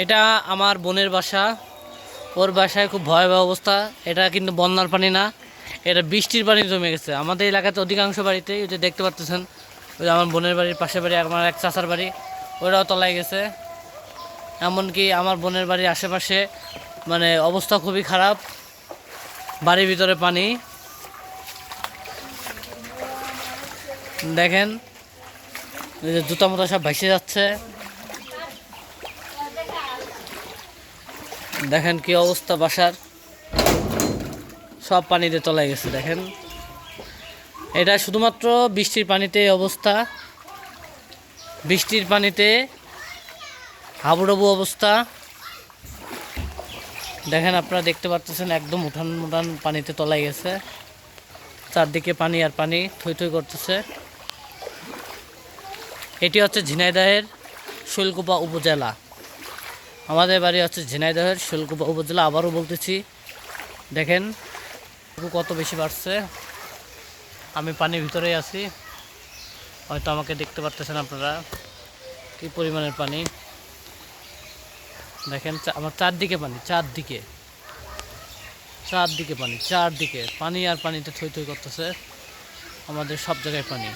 এটা আমার বোনের বাসা। ওর বাসায় খুব ভয়াবহ অবস্থা। এটা কিন্তু বন্যার পানি না, এটা বৃষ্টির পানি জমে গেছে। আমাদের এলাকাতে অধিকাংশ বাড়িতেই ওই যে দেখতে পাচ্ছেন, ওই যে আমার বোনের বাড়ির পাশে বাড়ি, আমার এক চাচার বাড়ি, ওরাও তলায় গেছে। এমনকি আমার বোনের বাড়ির আশেপাশে মানে অবস্থা খুবই খারাপ, বাড়ির ভিতরে পানি। দেখেন এই যে জুতা মোতা সব ভাসে যাচ্ছে। দেখেন কি অবস্থা, বাসার সব পানিতে তলায় গেছে। দেখেন এটা শুধুমাত্র বৃষ্টির পানিতে এই অবস্থা, বৃষ্টির পানিতে হাবুডুবু অবস্থা। দেখেন আপনারা দেখতে পাচ্ছেন একদম উঠান উঠান পানিতে তলায় গেছে, চারদিকে পানি আর পানি থই থই করতেছে। এটি হচ্ছে ঝিনাইদহের শৈলকুপা উপজেলা। আমাদের বাড়ি হচ্ছে ঝিনাইদহের শৈলকুপা উপজেলা। আবারও বলতেছি, দেখেন কত বেশি বাড়ছে। আমি পানির ভিতরেই আছি, হয়তো আমাকে দেখতে পারতেছেন আপনারা কি পরিমাণের পানি। দেখেন আমার চারদিকে পানি, চারদিকে চারদিকে পানি, চারদিকে পানি আর পানিতে থই থই করতেছে। আমাদের সব জায়গায় পানি।